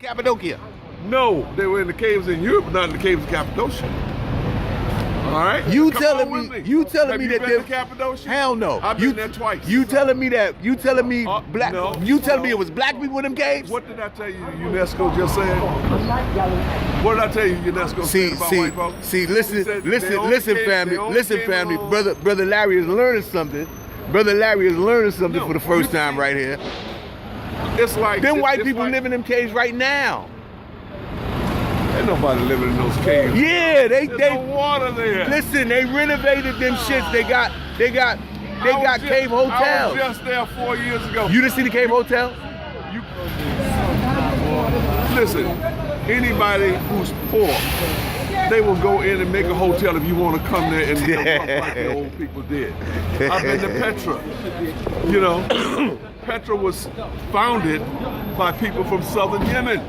Cappadocia. No, they were in the caves in Europe, not in the caves of Cappadocia. All right. You Come telling on with me? You telling Have me you that been they're to Cappadocia? hell no. I've been there twice. You telling me that? You telling me black? No, you telling no. me it was black people in them caves? What did I tell you? UNESCO just said. What did I tell you? UNESCO said about white folks. See, He listen, said listen, they only listen, came- family, they only listen, came family. along- Brother Larry is learning something. Brother Larry is learning something No, for the first you time right here. It's like Them white it's people like, live in them caves right now. Ain't nobody living in those caves. Yeah, There's no water there. listen. They renovated them shits. They got I was cave I hotels. was just there 4 years ago. You didn't see the cave hotels? Listen, anybody who's poor, they will go in and make a hotel if you want to come there and live like the old people did. I've been to Petra. You know, Petra was founded by people from southern Yemen.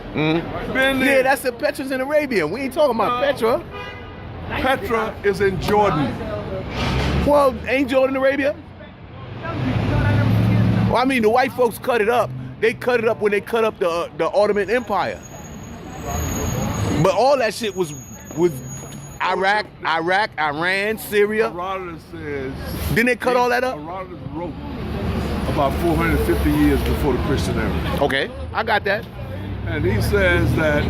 Been there. Yeah, that's the Petra's in Arabia. We ain't talking about Petra. Petra is in Jordan. Well, ain't Jordan Arabia? Well, I mean, the white folks cut it up. They cut it up when they cut up the Ottoman Empire. But all that shit was Iraq, Iran, Syria. Herodotus says. Didn't they cut all that up? Herodotus wrote about 450 years before the Christian era. Okay, I got that. And he says that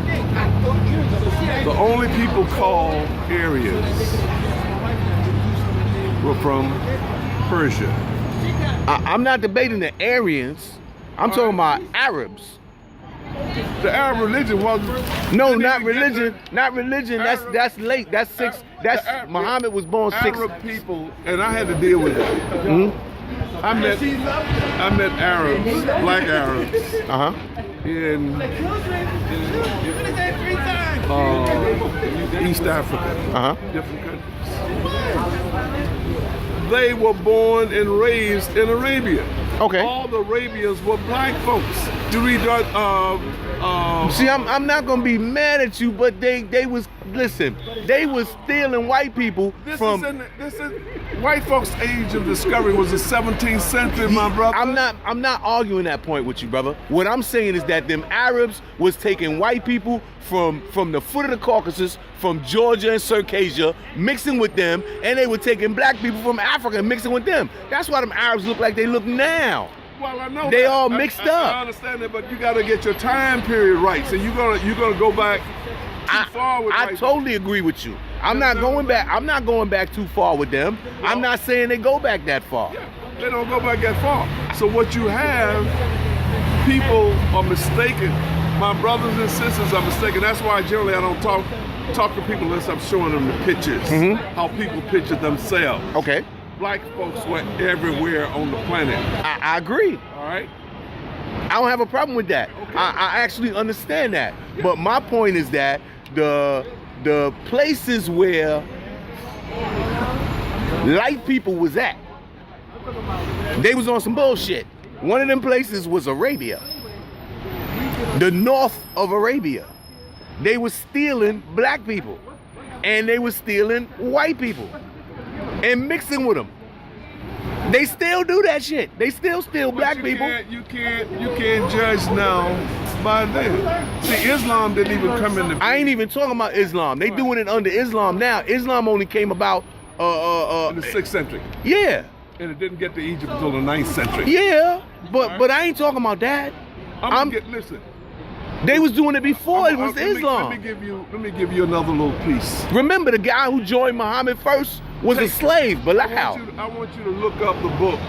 the only people called Aryans were from Persia. I'm not debating the Aryans. I'm talking about Arabs. The Arab religion wasn't. No, didn't not even get religion. Not religion. That's late. That's six. That's Muhammad was born six. Arab people, and I had to deal with it. I met Arabs, black Arabs, in East Africa, different countries. They were born and raised in Arabia. Okay. All the Arabians were black folks. You read See, I'm not gonna be mad at you, but they was they was stealing white people from. White folks' age of discovery was the 17th century, my brother. I'm not arguing that point with you, brother. What I'm saying is that them Arabs was taking white people from the foot of the Caucasus, from Georgia and Circassia, mixing with them, and they were taking black people from Africa and mixing with them. That's why them Arabs look like they look now. Well, I know they that. all mixed up. I understand that, but you got to get your time period right. So you're gonna go back too far with I white totally agree with you. I'm not going back. I'm not going back too far with them. I'm not saying they go back that far. Yeah, they don't go back that far. So what you have, people are mistaken. My brothers and sisters are mistaken. That's why generally I don't talk to people unless I'm showing them the pictures, how people picture themselves. Okay. Black folks were everywhere on the planet. I agree. All right. I don't have a problem with that. Okay. I actually understand that. But my point is that the places where light people was at, they was on some bullshit. One of them places was Arabia. The north of Arabia. They was stealing black people. And they was stealing white people. And mixing with them. They still do that shit. They still steal black people. You can't judge now by them. See, Islam didn't even come into. I ain't even talking about Islam. They doing it under Islam now. Islam only came about in the 6th century. Yeah. And it didn't get to Egypt until the 9th century. Yeah. But I ain't talking about that. Listen. They was doing it before it was Islam. Let me give you another little piece. Remember, the guy who joined Muhammad first was a slave, Bilal. I want you to look up the book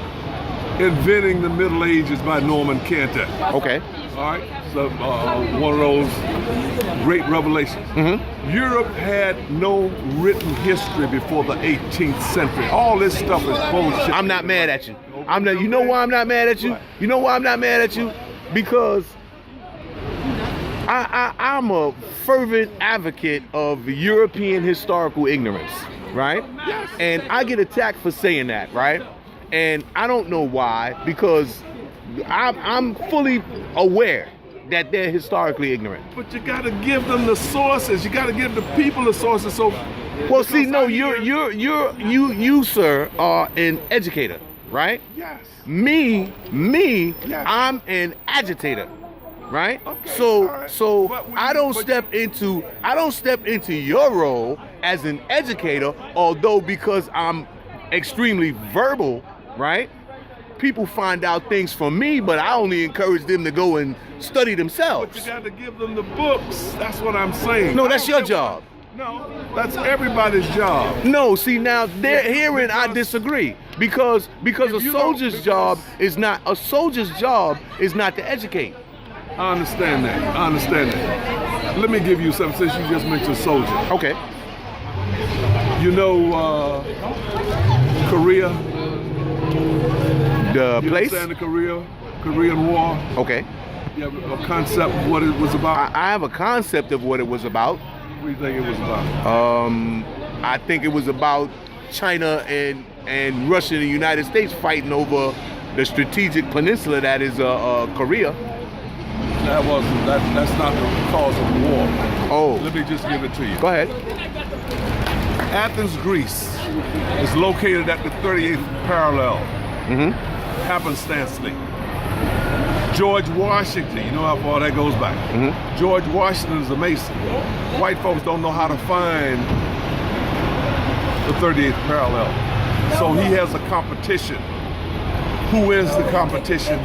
Inventing the Middle Ages by Norman Cantor. Okay. All right. So one of those great revelations. Europe had no written history before the 18th century. All this stuff is bullshit. I'm not mad at you. You know why I'm not mad at you? You know why I'm not mad at you? Because I'm a fervent advocate of European historical ignorance, right? Yes. And I get attacked for saying that, right? And I don't know why, because I'm fully aware that they're historically ignorant. But you got to give them the sources. You got to give the people the sources. So, well, see, no, you, sir, are an educator, right? Yes. Me, Yes. I'm an agitator. right? Okay, So all right. so But we- I don't but- step into your role as an educator, although because I'm extremely verbal, right? People find out things from me, but I only encourage them to go and study But you themselves. got to give them the books. That's what I'm saying. No, I that's don't your care job. No, that's everybody's job. No, see now herein I Because- disagree because a If you don't- soldier's because- job is not to educate. I understand that. I understand that. Let me give you something since you just mentioned soldier. Okay. You know Korea? The You place. understand the Korean War? Okay. You have a concept of what it was about? I have a concept of what it was about. What do you think it was about? I think it was about China and Russia and the United States fighting over the strategic peninsula that is Korea. That's not the cause of the war. Oh, Let me just give it to you. go ahead. Athens, Greece is located at the 38th parallel. Happenstancely. George Washington, you know how far that goes back. George Washington is a Mason. White folks don't know how to find the 38th parallel. So he has a competition. Who wins the competition?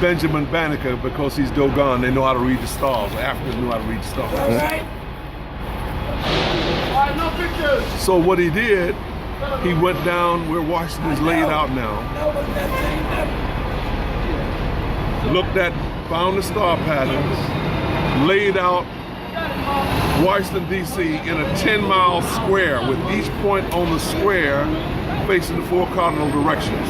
Benjamin Banneker, because he's Dogon. They know how to read the stars. Africans know how to read the stars. So what he did, he went down where Washington is laid out now, found the star patterns, laid out Washington, D.C. in a 10-mile square with each point on the square facing the 4 cardinal directions.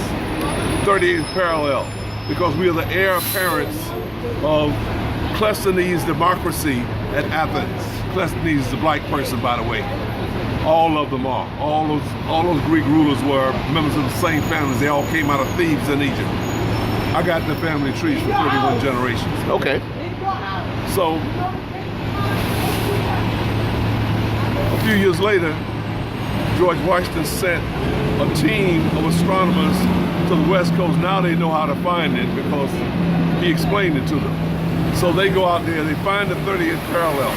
38th parallel, because we are the heir apparents of Cleisthenes democracy at Athens. Cleisthenes is a black person, by the way. All of them are. All those Greek rulers were members of the same families. They all came out of Thebes in Egypt. I got the family trees for 31 generations. Okay. So, a few years later, George Washington sent a team of astronomers to the West Coast. Now they know how to find it because he explained it to them. So they go out there, they find the 30th parallel.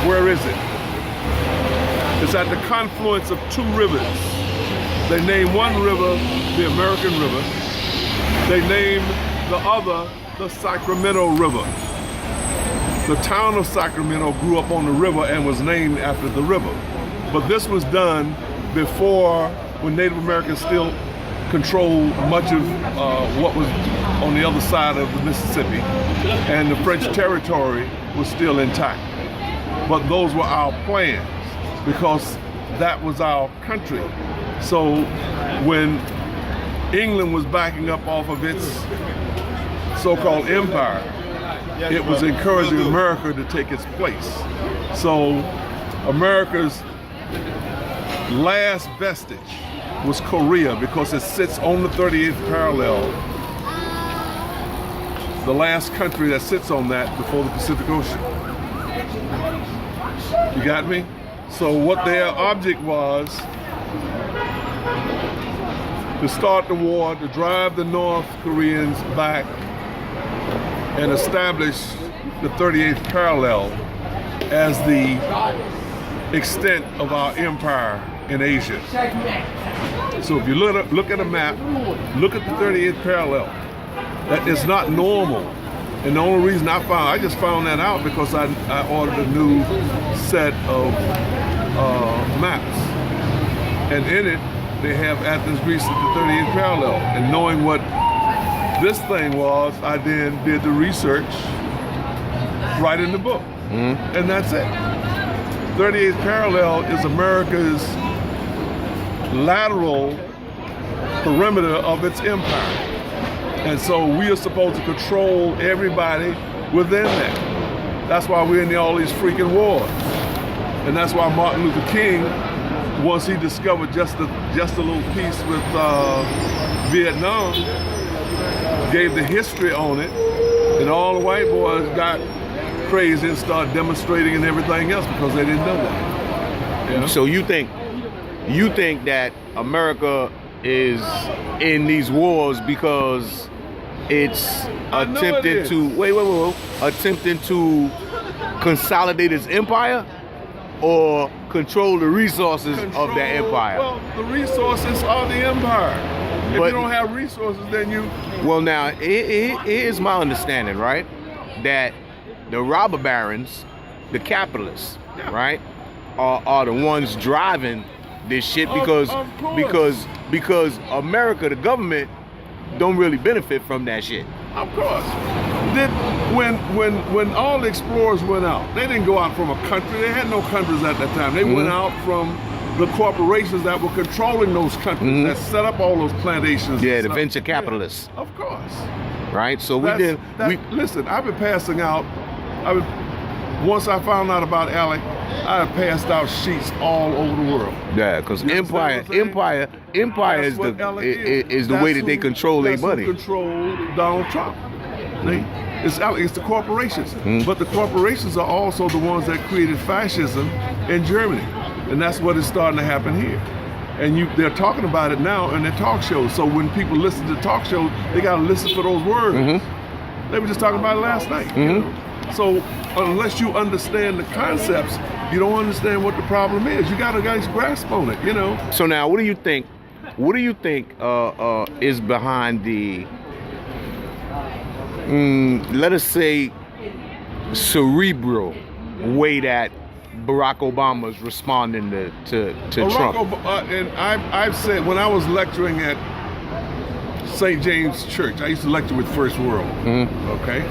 Where is it? It's at the confluence of 2 rivers. They name one river the American River. They name the other the Sacramento River. The town of Sacramento grew up on the river and was named after the river. But this was done before, when Native Americans still controlled much of what was on the other side of the Mississippi, and the French territory was still intact. But those were our plans, because that was our country. So when England was backing up off of its so-called empire, it was encouraging America to take its place. So America's last vestige was Korea, because it sits on the 38th parallel, the last country that sits on that before the Pacific Ocean. You got me? So what their object was to start the war, to drive the North Koreans back and establish the 38th parallel as the extent of our empire in Asia. So if you look at a map, look at the 38th parallel. That is not normal. And the only reason I just found that out because I ordered a new set of maps. And in it, they have Athens, Greece at the 38th parallel. And knowing what this thing was, I then did the research right in the book. And that's it. 38th parallel is America's lateral perimeter of its empire. And so we are supposed to control everybody within that. That's why we're in all these freaking wars. And that's why Martin Luther King, once he discovered just a little piece with Vietnam, gave the history on it, and all the white boys got crazy and started demonstrating and everything else because they didn't know that. You know? So you think America is in these wars because it's I know it attempting is. to wait, attempting to consolidate its empire or control the resources of that empire. Well, the resources are the empire. If But- you don't have resources, then you. Well, now it is my understanding, right, that the robber barons, the capitalists, Yeah. right, are the ones driving this shit Of because course. America, the government, don't really benefit from that shit. Of course. When all the explorers went out, they didn't go out from a country. They had no countries at that time. They went out from the corporations that were controlling those countries that set up all those plantations. Yeah, and the stuff. venture capitalists, Yeah, of course. right? So Listen, I've been passing out. Once I found out about Alec, I have passed out sheets all over the world. yeah, because You understand empire what I'm saying? empire That's is what the Alec is the way That's that they who- control their that's who money. control Donald Trump. It's the corporations, but the corporations are also the ones that created fascism in Germany, and that's what is starting to happen here. And they're talking about it now in their talk shows. So when people listen to talk shows, they got to listen for those words. They were just talking about it last night. You know? So unless you understand the concepts, you don't understand what the problem is. You got to grasp on it. You know. So now, what do you think? What do you think is behind the, let us say, cerebral way that Barack Obama's responding to Trump? And I've said when I was lecturing at St. James Church, I used to lecture with First World. Okay,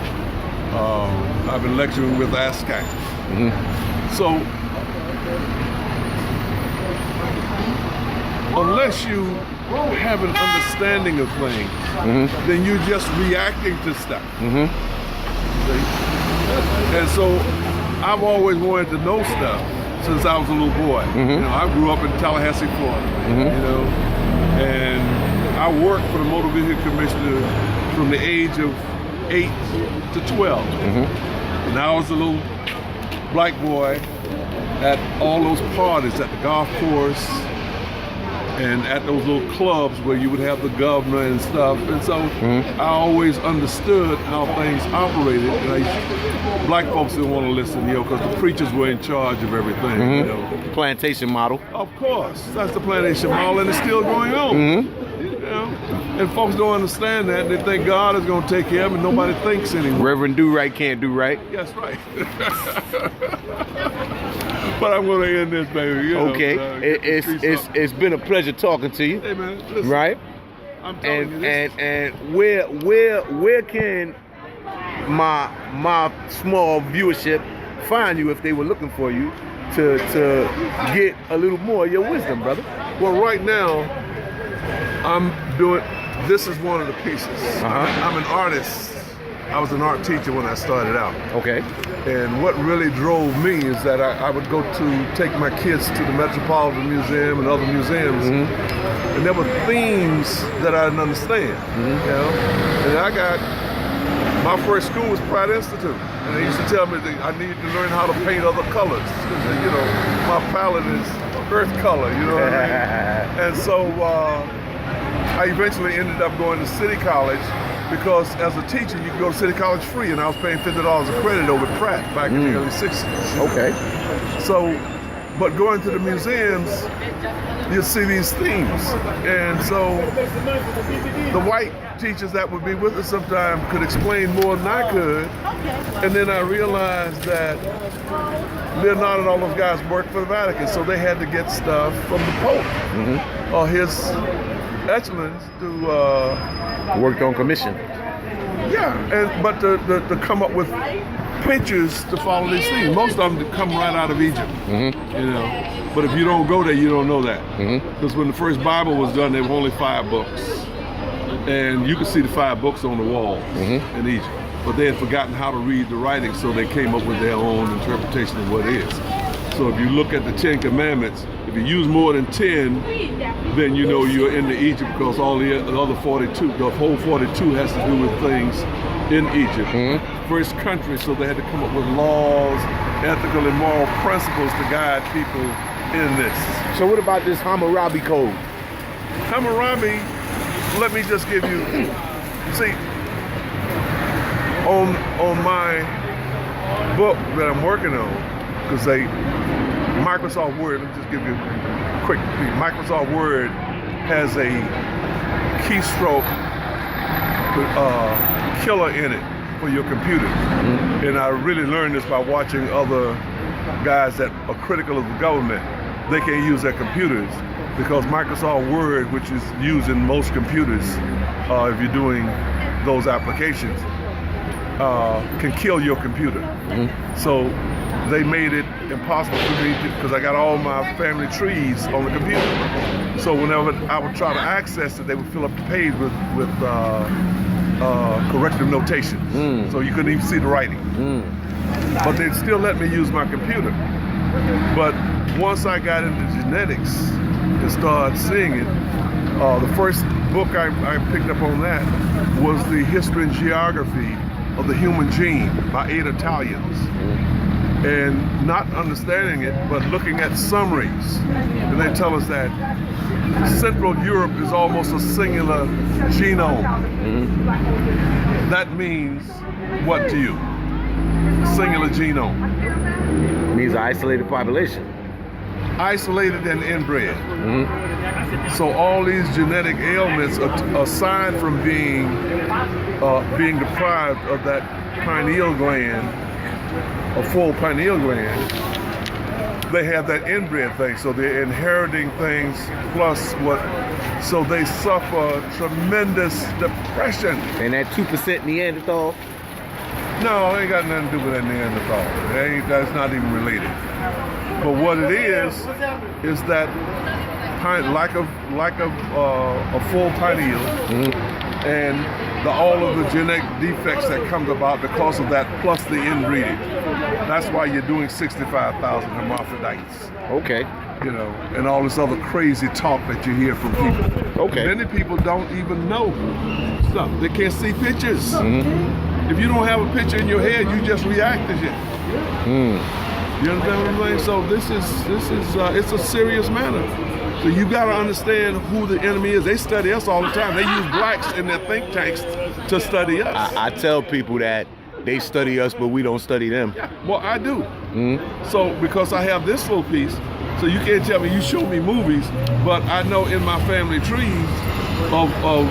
I've been lecturing with ASCAC. So unless you have an understanding of things, then you're just reacting to stuff. See? And so I've always wanted to know stuff since I was a little boy. You know, I grew up in Tallahassee, Florida. You know, and I worked for the Motor Vehicle Commissioner from the age of 8 to 12. And I was a little black boy at all those parties at the golf course and at those little clubs where you would have the governor and stuff. And so I always understood how things operated. And black folks didn't want to listen, you know, because the preachers were in charge of everything, you know. Plantation model. Of course, that's the plantation model, and it's still going on. You know, and folks don't understand that. They think God is going to take care of them, and nobody thinks anymore. Reverend Do Right can't do right. That's right. But I'm going to end this, baby. You know, Okay, get the peace up. it's been a pleasure talking to you. Hey man, listen, Right? I'm telling you this. And where can my small viewership find you if they were looking for you to get a little more of your wisdom, brother? Well, right now, I'm doing. This is one of the pieces. I'm an artist. I was an art teacher when I started out. Okay. And what really drove me is that I would go to take my kids to the Metropolitan Museum and other museums, and there were themes that I didn't understand. You know, and I got my first school was Pratt Institute, and they used to tell me that I needed to learn how to paint other colors. You know, my palette is earth color. You know what I mean? And so I eventually ended up going to City College. Because as a teacher, you could go to City College free, and I was paying $50 a credit over at Pratt back in the early 60s. Okay. So, but going to the museums, you see these themes. And so the white teachers that would be with us sometimes could explain more than I could. And then I realized that Leonardo and all those guys worked for the Vatican, so they had to get stuff from the Pope or his excellence to Worked on commission. but to come up with pictures to follow these things. Most of them come right out of Egypt, you know. But if you don't go there, you don't know that. Because when the first Bible was done, there were only 5 books, and you could see the 5 books on the wall in Egypt. But they had forgotten how to read the writing, so they came up with their own interpretation of what it is. So if you look at the 10 Commandments, if you use more than 10, then you know you're into Egypt, because all the other 42, the whole 42 has to do with things in Egypt. First country, so they had to come up with laws, ethical and moral principles to guide people in this. So what about this Hammurabi Code? Hammurabi, let me just give you, see, on my book that I'm working on, because Microsoft Word, let me just give you a quick peek. Microsoft Word has a keystroke killer in it for your computer. And I really learned this by watching other guys that are critical of the government. They can't use their computers because Microsoft Word, which is used in most computers if you're doing those applications, can kill your computer. So they made it impossible for me because I got all my family trees on the computer. So whenever I would try to access it, they would fill up the page with corrective notation. So you couldn't even see the writing. But they'd still let me use my computer. But once I got into genetics and started seeing it, the first book I picked up on that was The History and Geography of the Human Gene by 8 Italians. And not understanding it, but looking at summaries. And they tell us that Central Europe is almost a singular genome. That means what to you? Singular genome. It means an isolated population. Isolated and inbred. So all these genetic ailments, aside from being deprived of that pineal gland, a full pineal gland, they have that inbred thing. So they're inheriting things plus what, so they suffer tremendous depression. And that 2% Neanderthal? No, it ain't got nothing to do with that Neanderthal. That's not even related. But what it is that lack of a full pineal and all of the genetic defects that comes about because of that, plus the inbreeding. That's why you're doing 65,000 hermaphrodites. Okay. You know, and all this other crazy talk that you hear from people. Okay. Many people don't even know stuff. They can't see pictures. If you don't have a picture in your head, you just react to it. You understand what I'm saying? So this is it's a serious matter. So you got to understand who the enemy is. They study us all the time. They use blacks in their think tanks to study us. I tell people that they study us, but we don't study them. Yeah, well, I do. So because I have this little piece, so you can't tell me, you show me movies, but I know in my family trees of all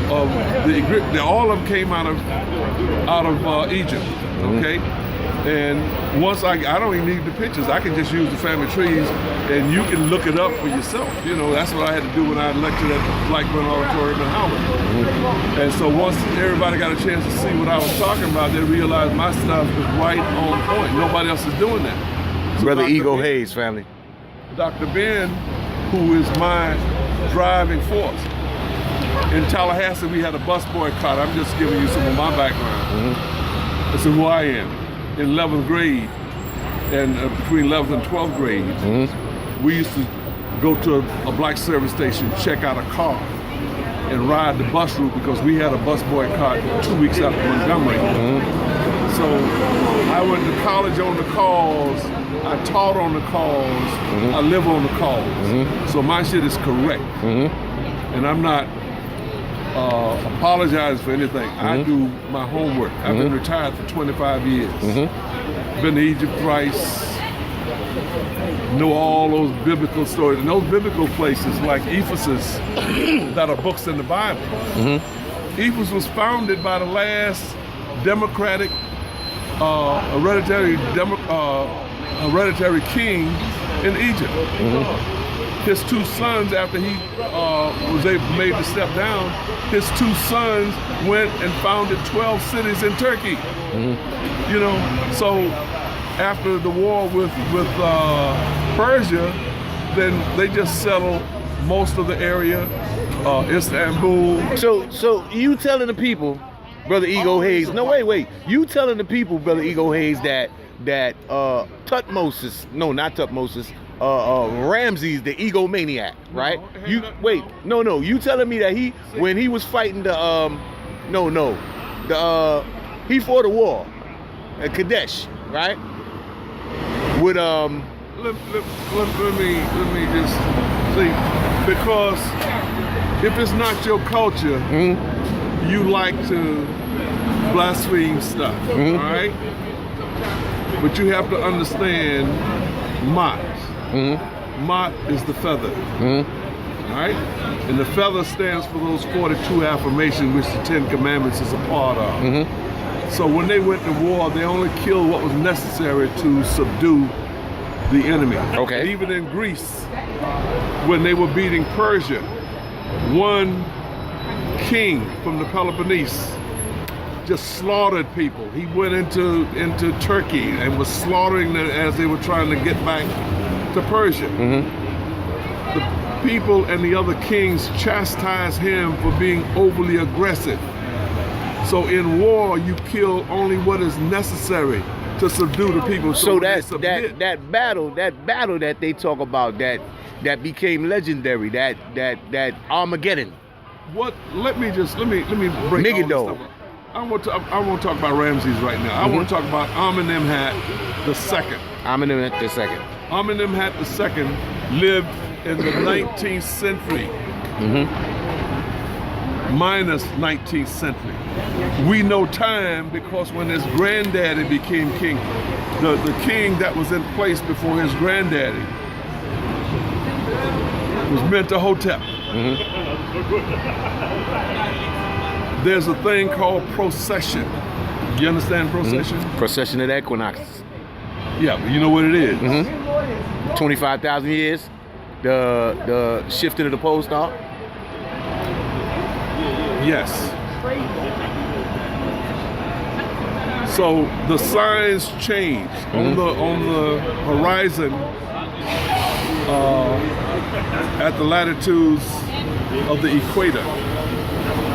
of them came out of Egypt. Okay. And once I don't even need the pictures. I can just use the family trees, and you can look it up for yourself. You know, that's what I had to do when I lectured at Blackburn Auditorium in Howard. And so once everybody got a chance to see what I was talking about, they realized my stuff is right on point. Nobody else is doing that. So Brother Dr. Ego Ben, Hayes family. Dr. Ben, who is my driving force. In Tallahassee, we had a bus boycott. I'm just giving you some of my background. This is who I am. In 11th grade, and between 11th and 12th grade, we used to go to a black service station, check out a car, and ride the bus route because we had a bus boycott 2 weeks after Montgomery. So I went to college on the cause, I taught on the cause, I live on the cause. So my shit is correct. And I'm not apologize for anything. I do my homework. I've been retired for 25 years. Been to Egypt thrice. Know all those biblical stories. And those biblical places like Ephesus that are books in the Bible. Ephesus was founded by the last democratic hereditary king in Egypt. His two sons, after he was made to step down, his two sons went and founded 12 cities in Turkey. You know, so after the war with Persia, then they just settled most of the area, Istanbul. So you telling the people, Brother Ego Hayes? No, wait. You telling the people, Brother Ego Hayes, that Tutmosis? No, not Tutmosis. Ramses, the egomaniac, right? You wait, no. You telling me that when he was fighting he fought a war at Kadesh, right? With Let me just see, because if it's not your culture, you like to blaspheme stuff, all right? But you have to understand Mot. Mot is the feather, all right? And the feather stands for those 42 affirmations which the 10 Commandments is a part of. So when they went to war, they only killed what was necessary to subdue the enemy. Okay. And even in Greece, when they were beating Persia, one king from the Peloponnese just slaughtered people. He went into Turkey and was slaughtering them as they were trying to get back to Persia. The people and the other kings chastised him for being overly aggressive. So in war, you kill only what is necessary to subdue the people. So that battle that they talk about that became legendary, that Armageddon. What? Let me break Megiddo. all this stuff up. I want to talk about Ramses right now. I want to talk about Amenemhat II. Amenemhat II. Amenemhat II lived in the 19th century. Minus 19th century. We know time because when his granddaddy became king, the king that was in place before his granddaddy was Mentuhotep. There's a thing called procession. You understand procession? Procession of the equinoxes. Yeah, but you know what it is. 25,000 years. The shifting of the pole star. Yes. So the signs change on the horizon at the latitudes of the equator.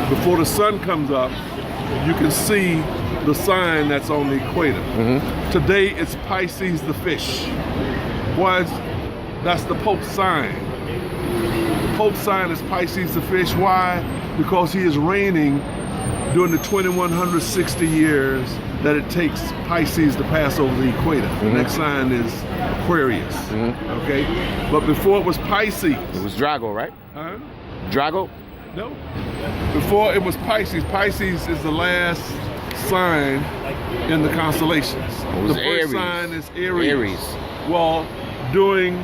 Before the sun comes up, you can see the sign that's on the equator. Today it's Pisces the fish. That's the Pope's sign. The Pope's sign is Pisces the fish. Why? Because he is reigning during the 2160 years that it takes Pisces to pass over the equator. The next sign is Aquarius. Okay? But before it was Pisces. It was Drago, right? Huh? Drago? No. Before it was Pisces. Pisces is the last sign in the constellations. It was the first Aries. sign is Aries. Aries. Well, during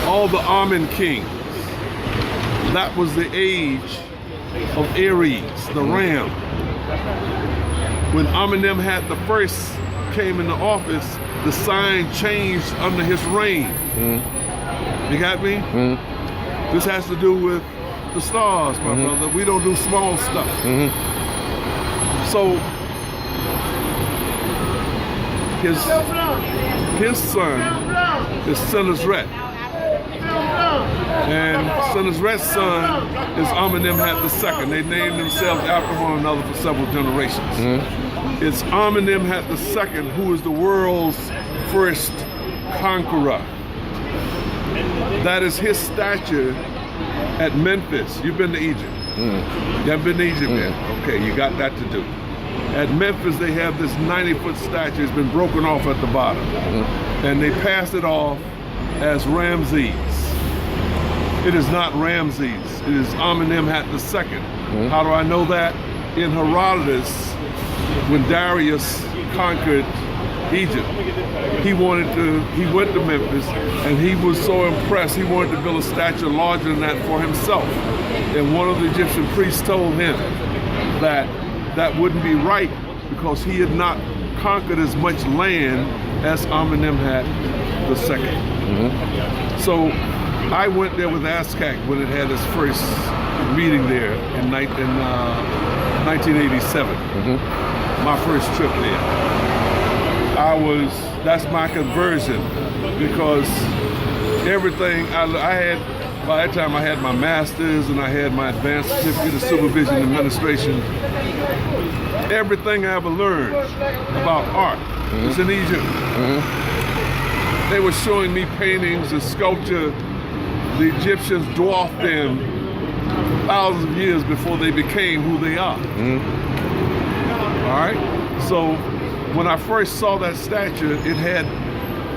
all the Amen kings, that was the age of Aries, the ram. When Amenemhat I came into office, the sign changed under his reign. You got me? This has to do with the stars, my brother. We don't do small stuff. So his son is Senusret. And Senusret's son is Amenemhat II. They named themselves after one another for several generations. It's Amenemhat II who is the world's first conqueror. That is his statue at Memphis. You've been to Egypt. You haven't been to Egypt yet? Okay, you got that to do. At Memphis, they have this 90-foot statue. It's been broken off at the bottom. And they passed it off as Ramses. It is not Ramses. It is Amenemhat II. How do I know that? In Herodotus, when Darius conquered Egypt, he went to Memphis, and he was so impressed, he wanted to build a statue larger than that for himself. And one of the Egyptian priests told him that that wouldn't be right because he had not conquered as much land as Amenemhat II. So I went there with ASCAC when it had its first meeting there in 1987. My first trip there. That's my conversion, because everything I had, by that time I had my master's and I had my advanced certificate of supervision and administration. Everything I ever learned about art was in Egypt. They were showing me paintings and sculpture. The Egyptians dwarfed them thousands of years before they became who they are. All right? So when I first saw that statue, it had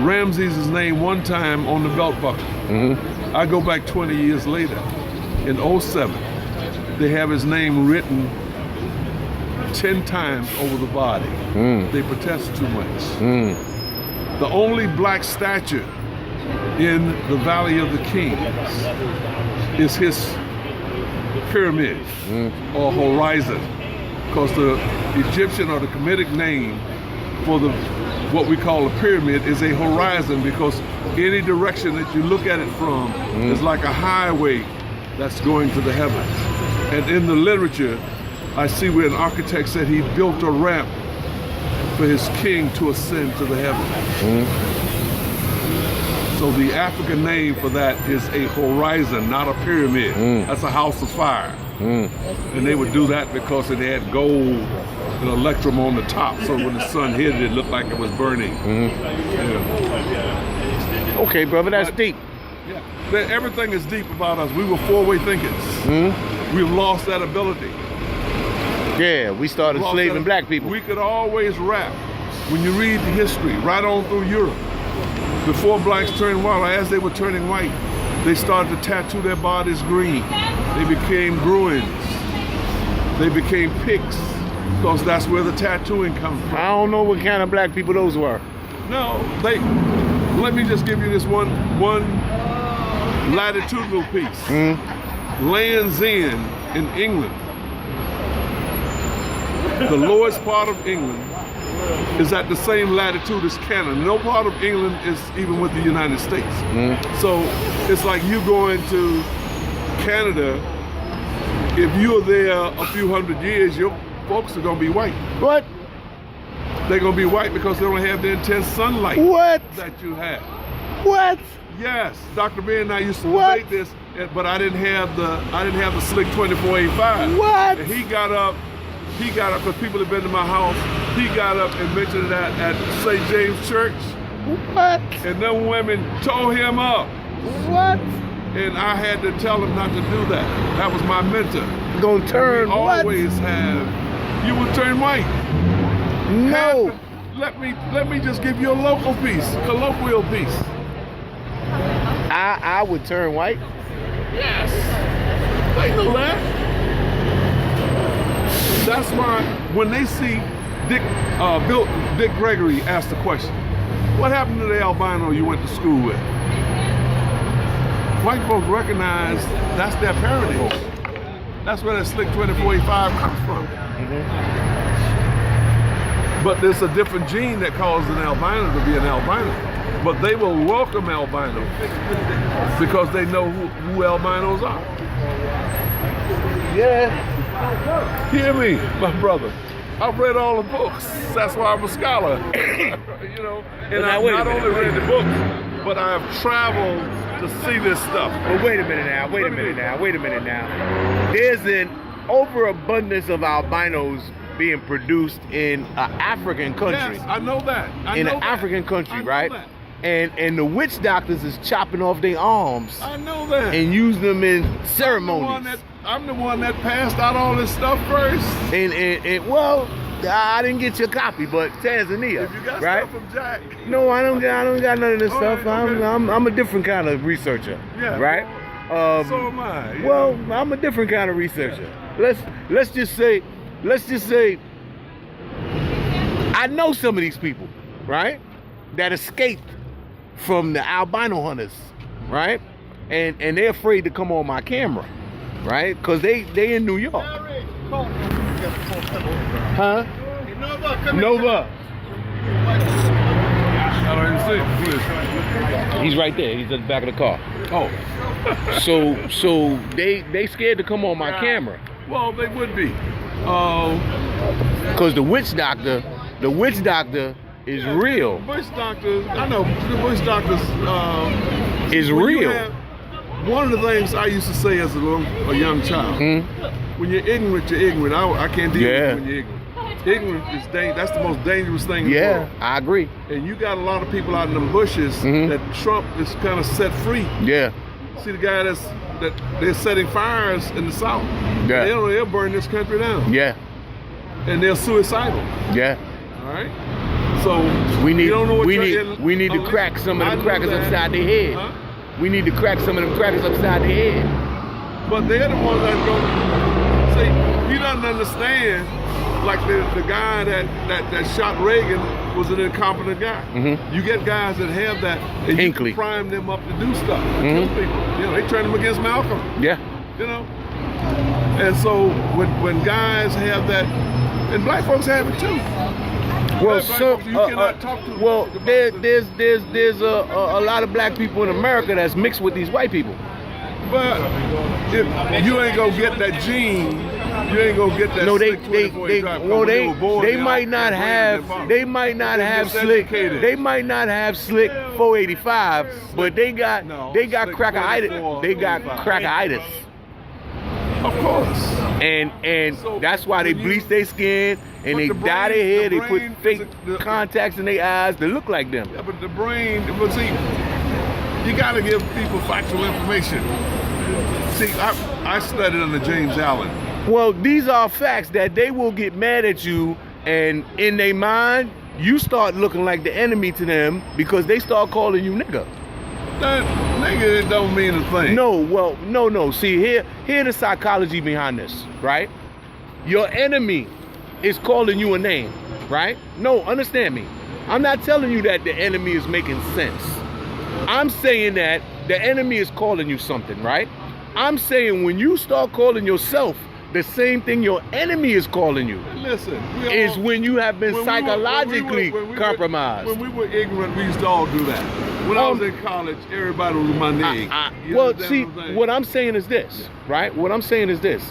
Ramses' name one time on the belt buckle. I go back 20 years later, in 07, they have his name written 10 times over the body. They protest too much. The only black statue in the Valley of the Kings is his pyramid or horizon, because the Egyptian or the Kemetic name for what we call a pyramid is a horizon, because any direction that you look at it from is like a highway that's going to the heavens. And in the literature, I see where an architect said he built a ramp for his king to ascend to the heavens. So the African name for that is a horizon, not a pyramid. That's a house of fire. And they would do that because it had gold and electrum on the top, so when the sun hit it, it looked like it was burning. Yeah. Okay, brother, that's deep. Yeah. Everything is deep about us. We were four-way thinkers. We've lost that ability. Yeah, we started enslaving black people. We could always rap. When you read the history, right on through Europe, before blacks turned white, or as they were turning white, they started to tattoo their bodies green. They became Gruins. They became Picts, because that's where the tattooing comes from. I don't know what kind of black people those were. No, let me just give you this one latitudinal piece. Land's End in England. The lowest part of England is at the same latitude as Canada. No part of England is even with the United States. So it's like you going to Canada, if you're there a few hundred years, your folks are gonna be white. What? They're gonna be white because they don't have the intense sunlight that you have. What? Yes, Dr. Ben and I used to debate this, but I didn't have the slick 2485. What? And he got up, because people have been to my house, he got up and mentioned that at St. James Church. What? And them women tore him up. What? And I had to tell him not to do that. That was my mentor. Gonna turn what? Always have. You will turn white. No. Let me just give you a local piece, colloquial piece. I would turn white. Yes. I know that. That's why when they see Dick Gregory ask the question, what happened to the albino you went to school with? White folks recognize that's their parentage. That's where that slick 2485 comes from. But there's a different gene that causes an albino to be an albino. But they will welcome albino because they know who albinos are. Yeah. Hear me, my brother. I've read all the books. That's why I'm a scholar. You know, and I've not only read the books, but I have traveled to see this stuff. But wait a minute now. There's an overabundance of albinos being produced in an African country. Yes, I know that. In an African country, right? And the witch doctors is chopping off their arms. I know that. And using them in ceremonies. I'm the one that passed out all this stuff first. And well, I didn't get your copy, but Tanzania, If you got right? stuff from Jack. No, I don't got none of this stuff. Right, okay. I'm a different kind of researcher. Yeah. Right? So am I. Yeah. Well, I'm a different kind of researcher. Let's just say I know some of these people, right? That escaped from the albino hunters, right? And they're afraid to come on my camera, right? Because they in New York. Huh? Nova. I don't even see him. He's right there. He's at the back of the car. Oh. So they scared to come on my camera. Well, they would be. Because the witch doctor is real. The witch doctors, I know, the witch doctors Is real. One of the things I used to say as a young child, when you're ignorant, you're ignorant. I can't deal with when you're ignorant. Ignorant is that's the most dangerous thing in the world. I agree. And you got a lot of people out in them bushes that Trump is kind of set free. Yeah. See the guy that they're setting fires in the South. Yeah. They'll burn this country down. Yeah. And they're suicidal. Yeah. All right. So We need you don't know what we need to crack some of them crackers upside their head. Huh? We need to crack some of them crackers upside their head. But they're the ones that go. See, he doesn't understand like the guy that shot Reagan was an incompetent guy. You get guys that have that, and you Hinckley. can prime them up to do stuff, to kill people. You know, they turned them against Malcolm. Yeah. You know, and so when guys have that, and black folks have it too. Well, Black so folks, you cannot talk to well, about there's a lot of black people in America that's mixed with these white people. But if you ain't gonna get that gene, you ain't gonna get that. No, they slick 24 drive, 'cause when were born, they their might not brains have didn't follow. they might not They're have slick miseducated. they might not have slick 485, but they got No, they got slick crackeritis. 44, They got 45. crackeritis. Of course. And So, that's why they when you- bleach their skin and but they the dye brain- their hair. the They put brain fake is the- contacts in their eyes to look like them. Yeah, but the brain, but see, you gotta give people factual information. See, I studied under James Allen. Well, these are facts that they will get mad at you, and in their mind, you start looking like the enemy to them because they start calling you nigga. That nigga, it don't mean a thing. No, well, no. See, here the psychology behind this, right? Your enemy is calling you a name, right? No, understand me. I'm not telling you that the enemy is making sense. I'm saying that the enemy is calling you something, right? I'm saying when you start calling yourself the same thing your enemy is calling you, Listen, is when you have been when we psychologically were- compromised. when we were ignorant, we used to all do that. When I was in college, everybody was my nigga. You Well, understand see, what I'm saying? what I'm saying is this, right? What I'm saying is this.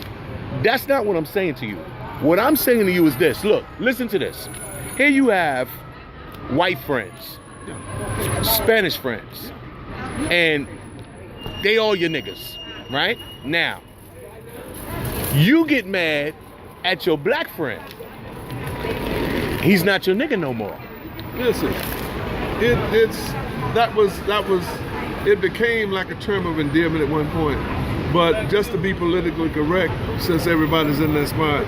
That's not what I'm saying to you. What I'm saying to you is this. Look, listen to this. Here you have white friends, Spanish friends, and they all your niggas, right? Now, you get mad at your black friend. He's not your nigga no more. Listen, it became like a term of endearment at one point. But just to be politically correct, since everybody's in that spot,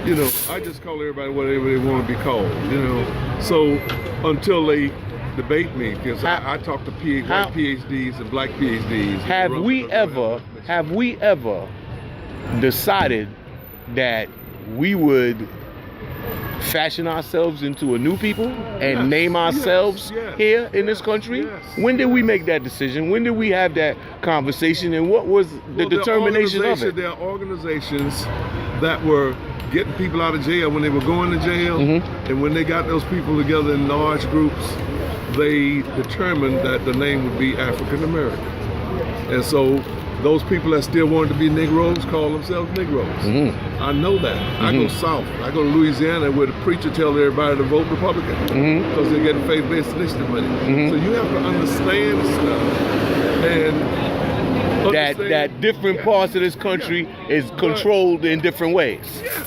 you know, I just call everybody whatever they want to be called, you know. So until they debate me, because I talk to white PhDs and black PhDs. Have we ever decided that we would fashion ourselves into a new people and Yes, name ourselves yes. here in this country? Yes. When did we make that decision? When did we have that conversation? And what was the determination of it? There are organizations that were getting people out of jail when they were going to jail, and when they got those people together in large groups, they determined that the name would be African American. And so those people that still wanted to be Negroes call themselves Negroes. I know that. I go south. I go to Louisiana where the preacher tells everybody to vote Republican because they're getting faith-based initiative money. So you have to understand stuff and That different parts of this country is controlled in different ways. Yes.